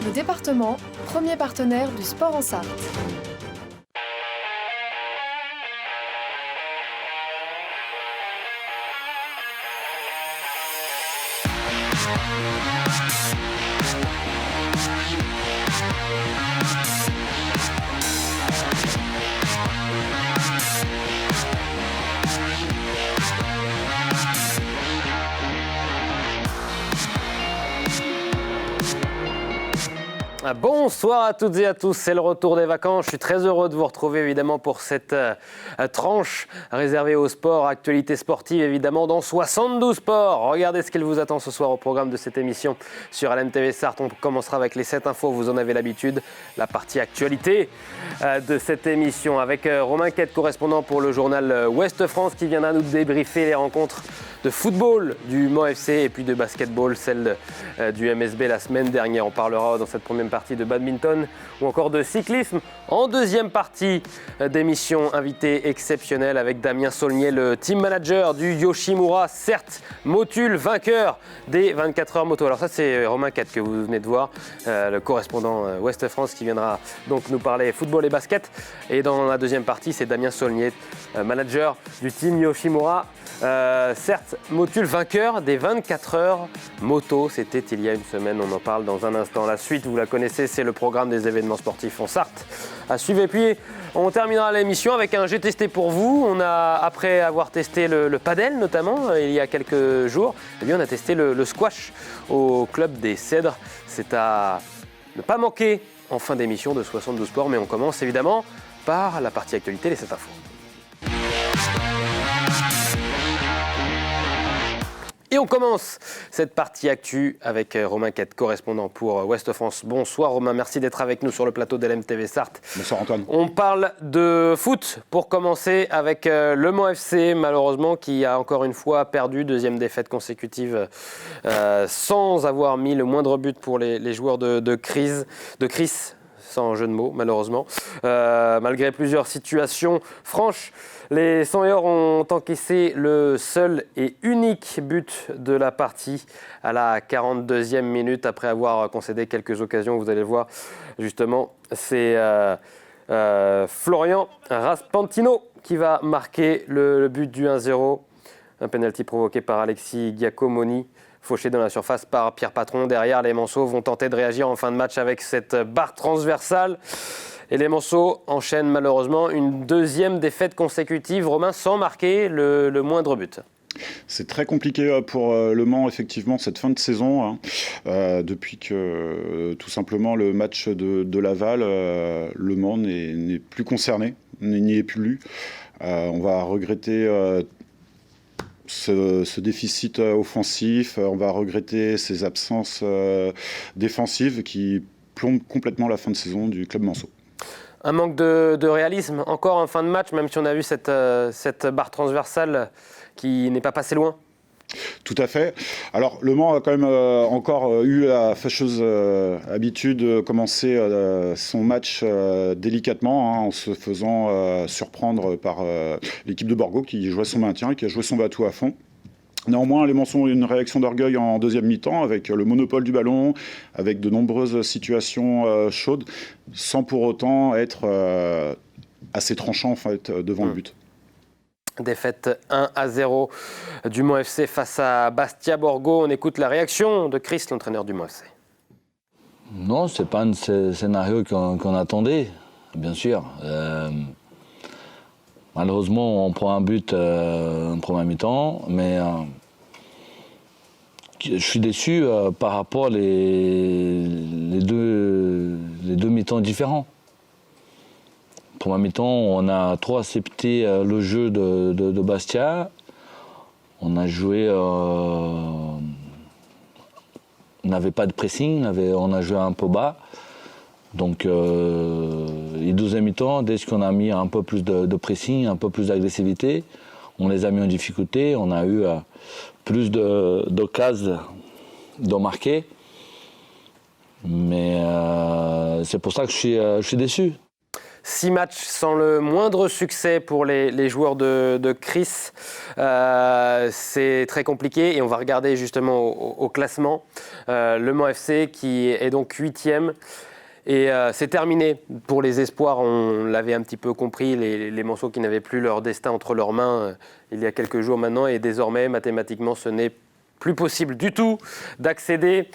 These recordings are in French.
Le département, premier partenaire du sport en Sarthe. Bonsoir à toutes et à tous, c'est le retour des vacances. Je suis très heureux de vous retrouver évidemment pour cette tranche réservée au sport, actualité sportive évidemment dans 72 sports. Regardez ce qu'il vous attend ce soir au programme de cette émission sur LMTV Sarthe. On commencera avec les 7 infos, vous en avez l'habitude, la partie actualité de cette émission avec Romain Quette, correspondant pour le journal Ouest France, qui viendra nous débriefer les rencontres de football du Mans FC et puis de basketball, celle du MSB la semaine dernière. On parlera dans cette première partie de badminton ou encore de cyclisme. En deuxième partie d'émission, invité exceptionnel avec Damien Saulnier, le team manager du Yoshimura Certes Motul, vainqueur des 24 heures moto. Alors ça, c'est Romain Quette que vous venez de voir, le correspondant Ouest France, qui viendra donc nous parler football et basket. Et dans la deuxième partie, c'est Damien Saulnier, manager du team Yoshimura Certes Motul, vainqueur des 24 heures moto. C'était il y a une semaine, on en parle dans un instant. La suite, vous la connaissez, c'est le programme des événements sportifs en Sarthe à suivre. Et puis on terminera l'émission avec un J'ai testé pour vous. On a, après avoir testé le padel notamment il y a quelques jours, eh bien on a testé le squash au club des Cèdres. C'est à ne pas manquer en fin d'émission de 72 sports, mais on commence évidemment par la partie actualité, les 7 infos. Et on commence cette partie actu avec Romain Quette, correspondant pour Ouest France. Bonsoir Romain, merci d'être avec nous sur le plateau de LMTV Sarthe. Bonsoir Antoine. On parle de foot pour commencer avec le Mans FC, malheureusement, qui a encore une fois perdu, deuxième défaite consécutive sans avoir mis le moindre but pour les joueurs de Chris, sans jeu de mots malheureusement. Malgré plusieurs situations franches, les Sangeurs ont encaissé le seul et unique but de la partie à la 42e minute après avoir concédé quelques occasions. Vous allez le voir justement, c'est Florian Raspantino qui va marquer le but du 1-0. Un penalty provoqué par Alexis Giacomoni, fauché dans la surface par Pierre Patron. Derrière, les Manceaux vont tenter de réagir en fin de match avec cette barre transversale. Et les Manceaux enchaînent malheureusement une deuxième défaite consécutive, Romain, sans marquer le moindre but. C'est très compliqué pour Le Mans, effectivement, cette fin de saison, depuis que tout simplement le match de Laval, Le Mans n'est plus concerné, n'y est plus. On va regretter ce déficit offensif, on va regretter ces absences défensives qui plombent complètement la fin de saison du club manceau. Un manque de réalisme encore en fin de match, même si on a vu cette barre transversale qui n'est pas passée loin. Tout à fait. Alors Le Mans a quand même encore eu la fâcheuse habitude de commencer son match délicatement, en se faisant surprendre par l'équipe de Borgo qui jouait son maintien et qui a joué son bateau à fond. Néanmoins, les Manceaux ont eu une réaction d'orgueil en deuxième mi-temps avec le monopole du ballon, avec de nombreuses situations chaudes, sans pour autant être assez tranchant en fait, devant le but. Défaite 1-0 du Mans FC face à Bastia Borgo. On écoute la réaction de Chris, l'entraîneur du Mans FC. Non, ce n'est pas un scénario qu'on attendait, bien sûr. Malheureusement, on prend un but en première mi-temps, mais je suis déçu par rapport les deux mi-temps différents. En première mi-temps, on a trop accepté le jeu de Bastia. On a joué, on n'avait pas de pressing, on a joué un peu bas. Donc, les deuxième mi-temps, dès qu'on a mis un peu plus de pressing, un peu plus d'agressivité, on les a mis en difficulté. On a eu plus d'occasions de marquer. Mais c'est pour ça que je suis déçu. 6 matchs sans le moindre succès pour les joueurs de Chris. C'est très compliqué et on va regarder justement au classement. Le Mans FC qui est donc 8e. Et c'est terminé pour les espoirs, on l'avait un petit peu compris, les Manceaux qui n'avaient plus leur destin entre leurs mains il y a quelques jours maintenant. Et désormais, mathématiquement, ce n'est plus possible du tout d'accéder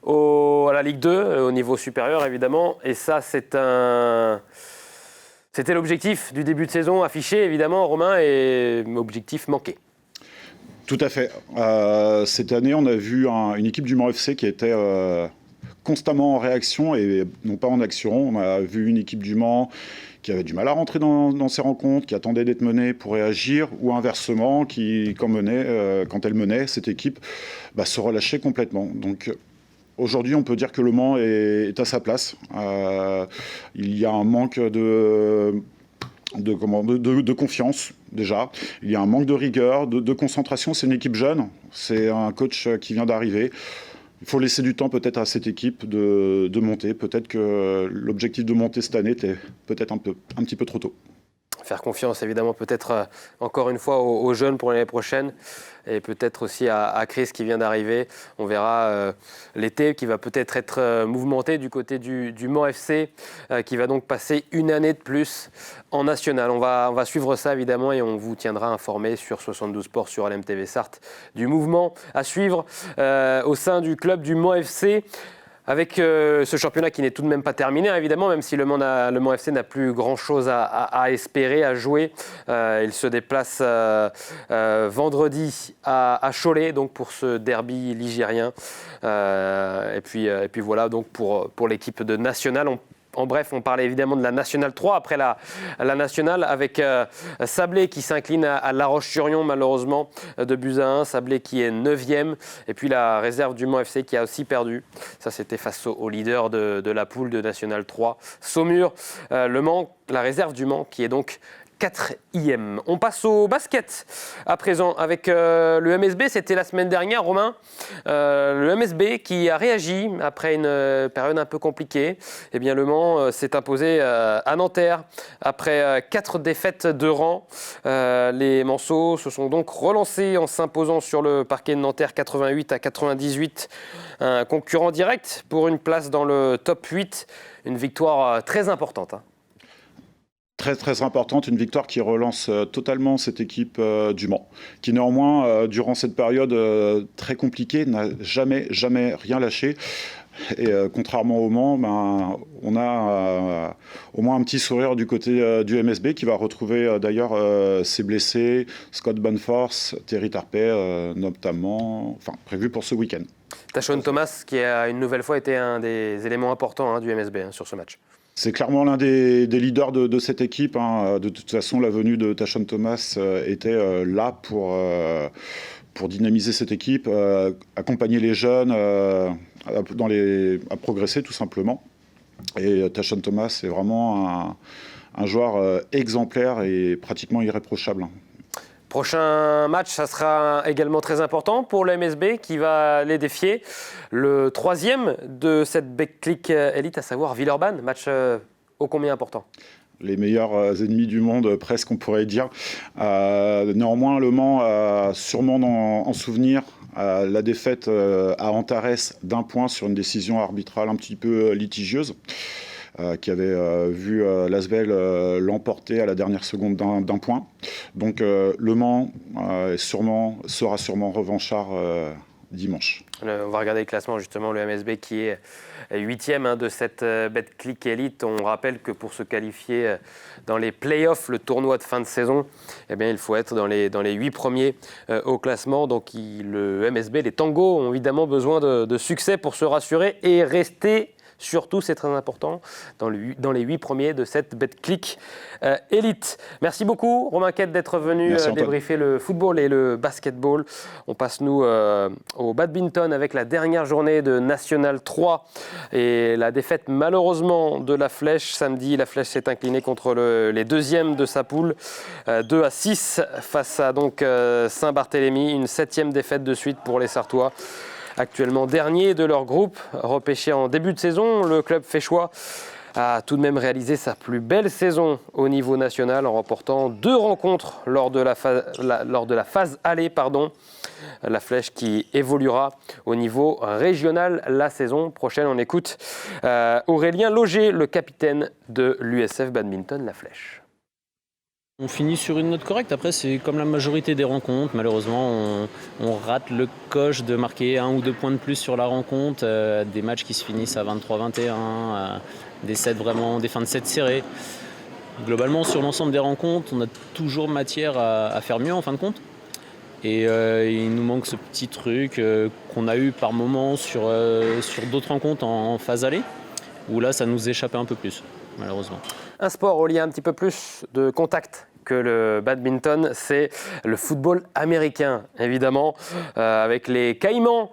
à la Ligue 2, au niveau supérieur évidemment. Et ça, c'était l'objectif du début de saison affiché évidemment, Romain, et objectif manqué. Tout à fait. Cette année, on a vu une équipe du Mans FC qui était constamment en réaction et non pas en action. On a vu une équipe du Mans qui avait du mal à rentrer dans ses rencontres, qui attendait d'être menée pour réagir, ou inversement, quand elle menait, cette équipe se relâchait complètement. Donc aujourd'hui, on peut dire que le Mans est à sa place. Il y a un manque de confiance déjà, il y a un manque de rigueur, de concentration. C'est une équipe jeune, c'est un coach qui vient d'arriver. Il faut laisser du temps peut-être à cette équipe de monter. Peut-être que l'objectif de monter cette année était peut-être un petit peu trop tôt. Faire confiance évidemment peut-être encore une fois aux jeunes pour l'année prochaine et peut-être aussi à Chris qui vient d'arriver. On verra l'été qui va peut-être être mouvementé du côté du Mans FC qui va donc passer une année de plus en national. On va suivre ça évidemment et on vous tiendra informé sur 72 Sports, sur LMTV Sarthe, du mouvement à suivre au sein du club du Mans FC. Avec ce championnat qui n'est tout de même pas terminé, évidemment, même si le Mans FC n'a plus grand-chose à espérer, à jouer. Il se déplace vendredi à Cholet, donc pour ce derby ligérien. Et puis voilà, donc pour l'équipe de National. En bref, on parlait évidemment de la Nationale 3 après la Nationale avec Sablé qui s'incline à La Roche-sur-Yon malheureusement de buts à 1. Sablé qui est 9e. Et puis la réserve du Mans FC qui a aussi perdu. Ça, c'était face au leader de la poule de Nationale 3. Saumur, le Mans, la réserve du Mans qui est donc 4e. On passe au basket à présent avec le MSB. C'était la semaine dernière, Romain. Le MSB qui a réagi après une période un peu compliquée. Eh bien, le Mans s'est imposé à Nanterre après 4 défaites de rang. Les Manceaux se sont donc relancés en s'imposant sur le parquet de Nanterre 88-98. Un concurrent direct pour une place dans le top 8. Une victoire très importante. Très très importante, une victoire qui relance totalement cette équipe du Mans, qui néanmoins, durant cette période très compliquée, n'a jamais rien lâché. Et contrairement au Mans, on a au moins un petit sourire du côté du MSB qui va retrouver d'ailleurs ses blessés, Scott Bonforce, Terry Tarpey notamment, prévu pour ce week-end. Tashon Thomas qui a une nouvelle fois été un des éléments importants du MSB sur ce match. C'est clairement l'un des leaders de cette équipe. De toute façon, la venue de Tashon Thomas était là pour dynamiser cette équipe, accompagner les jeunes à progresser tout simplement. Et Tashon Thomas est vraiment un joueur exemplaire et pratiquement irréprochable. Prochain match, ça sera également très important pour le MSB qui va les défier. Le 3e de cette Betclic Elite, à savoir Villeurbanne. Match ô combien important. Les meilleurs ennemis du monde, presque, on pourrait dire. Néanmoins, Le Mans a sûrement en souvenir la défaite à Antares d'1 point sur une décision arbitrale un petit peu litigieuse. Qui avait vu l'Asvel l'emporter à la dernière seconde d'un point. Donc Le Mans sera sûrement revanchard dimanche. On va regarder le classement justement, le MSB qui est 8e de cette Betclic Elite. On rappelle que pour se qualifier dans les playoffs, le tournoi de fin de saison, eh bien, il faut être dans les 8 premiers au classement. Donc le MSB, les Tangos ont évidemment besoin de succès pour se rassurer et rester. Surtout, c'est très important, dans les 8 premiers de cette Betclic Elite. Merci beaucoup, Romain Quette, d'être venu débriefer le football et le basketball. On passe, nous, au badminton avec la dernière journée de National 3 et la défaite, malheureusement, de la Flèche. Samedi, la Flèche s'est inclinée contre les deuxièmes de sa poule, 2-6 face à donc, Saint-Barthélemy. Une 7e défaite de suite pour les Sartois. Actuellement dernier de leur groupe, repêché en début de saison, le club féchois a tout de même réalisé sa plus belle saison au niveau national en remportant 2 rencontres lors de la phase aller. La Flèche qui évoluera au niveau régional la saison prochaine. On écoute Aurélien Loger, le capitaine de l'USF Badminton La Flèche. On finit sur une note correcte. Après, c'est comme la majorité des rencontres. Malheureusement, on rate le coche de marquer 1 ou 2 points de plus sur la rencontre. Des matchs qui se finissent à 23-21, des fins de set serrés. Globalement, sur l'ensemble des rencontres, on a toujours matière à faire mieux en fin de compte. Et il nous manque ce petit truc qu'on a eu par moment sur d'autres rencontres en phase aller, où là, ça nous échappait un peu plus, malheureusement. Un sport où il y a un petit peu plus de contact que le badminton, c'est le football américain, évidemment, avec les Caïmans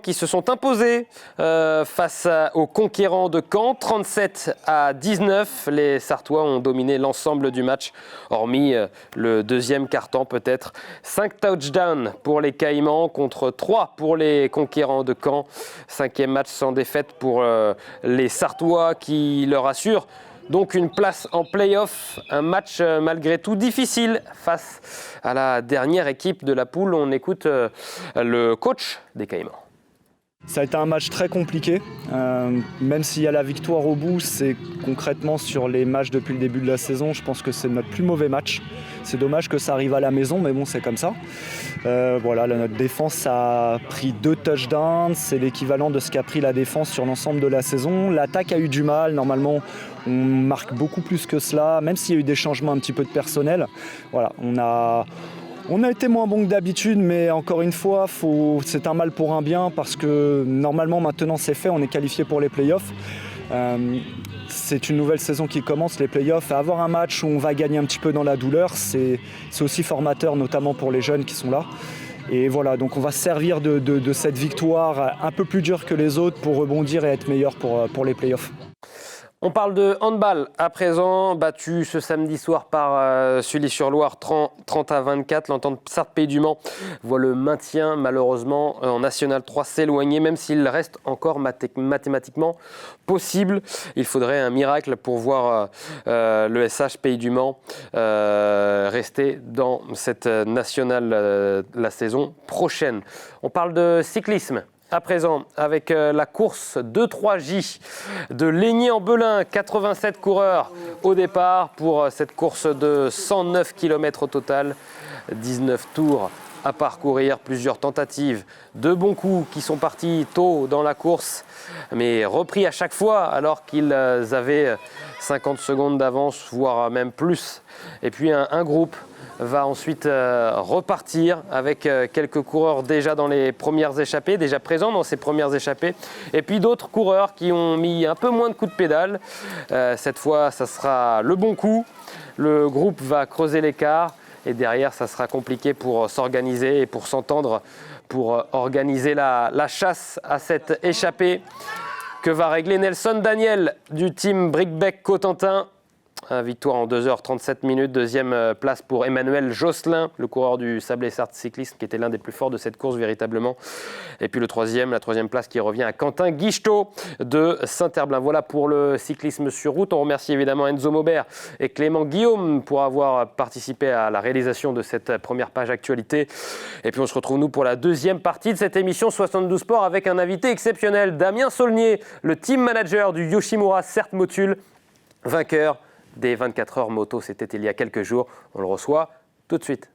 qui se sont imposés face aux conquérants de Caen, 37-19. Les Sartois ont dominé l'ensemble du match, hormis le deuxième quart-temps peut-être. 5 touchdowns pour les Caïmans contre 3 pour les conquérants de Caen. 5e match sans défaite pour les Sartois qui leur assurent donc une place en play-off, un match malgré tout difficile face à la dernière équipe de la poule. On écoute le coach des Caïmans. Ça a été un match très compliqué, même s'il y a la victoire au bout, c'est concrètement sur les matchs depuis le début de la saison, je pense que c'est notre plus mauvais match. C'est dommage que ça arrive à la maison, mais bon, c'est comme ça. Notre défense a pris 2 touchdowns, c'est l'équivalent de ce qu'a pris la défense sur l'ensemble de la saison. L'attaque a eu du mal, normalement on marque beaucoup plus que cela, même s'il y a eu des changements un petit peu de personnel. Voilà, on a été moins bon que d'habitude, mais encore une fois, c'est un mal pour un bien parce que normalement maintenant c'est fait, on est qualifié pour les playoffs. C'est une nouvelle saison qui commence, les playoffs. Et avoir un match où on va gagner un petit peu dans la douleur, c'est aussi formateur, notamment pour les jeunes qui sont là. Et voilà, donc on va se servir de cette victoire un peu plus dure que les autres pour rebondir et être meilleur pour les playoffs. On parle de handball à présent, battu ce samedi soir par Sully-sur-Loire 30-24. L'entente Sarthe-Pays du Mans voit le maintien malheureusement en National 3 s'éloigner, même s'il reste encore mathématiquement possible. Il faudrait un miracle pour voir le SH Pays du Mans rester dans cette nationale la saison prochaine. On parle de cyclisme. À présent, avec la course 2-3J de Lénier-en-Belin, 87 coureurs au départ pour cette course de 109 km au total, 19 tours à parcourir, plusieurs tentatives de bons coups qui sont partis tôt dans la course, mais repris à chaque fois alors qu'ils avaient 50 secondes d'avance, voire même plus. Et puis un groupe va ensuite repartir avec quelques coureurs déjà dans les premières échappées, déjà présents dans ces premières échappées, et puis d'autres coureurs qui ont mis un peu moins de coups de pédale. Cette fois, ça sera le bon coup. Le groupe va creuser l'écart et derrière, ça sera compliqué pour s'organiser et pour s'entendre, pour organiser la chasse à cette échappée que va régler Nelson Daniel du team Brickbeck Cotentin. Victoire en 2h37 minutes, deuxième place pour Emmanuel Josselin, le coureur du Sablé-Sarthe Cyclisme qui était l'un des plus forts de cette course véritablement. Et puis la troisième place qui revient à Quentin Guichetot de Saint-Herblain. Voilà pour le cyclisme sur route. On remercie évidemment Enzo Maubert et Clément Guillaume pour avoir participé à la réalisation de cette première page actualité. Et puis on se retrouve nous pour la deuxième partie de cette émission 72 Sport avec un invité exceptionnel, Damien Saulnier, le team manager du Yoshimura Certes Motul, vainqueur des 24 heures moto, c'était il y a quelques jours. On le reçoit tout de suite.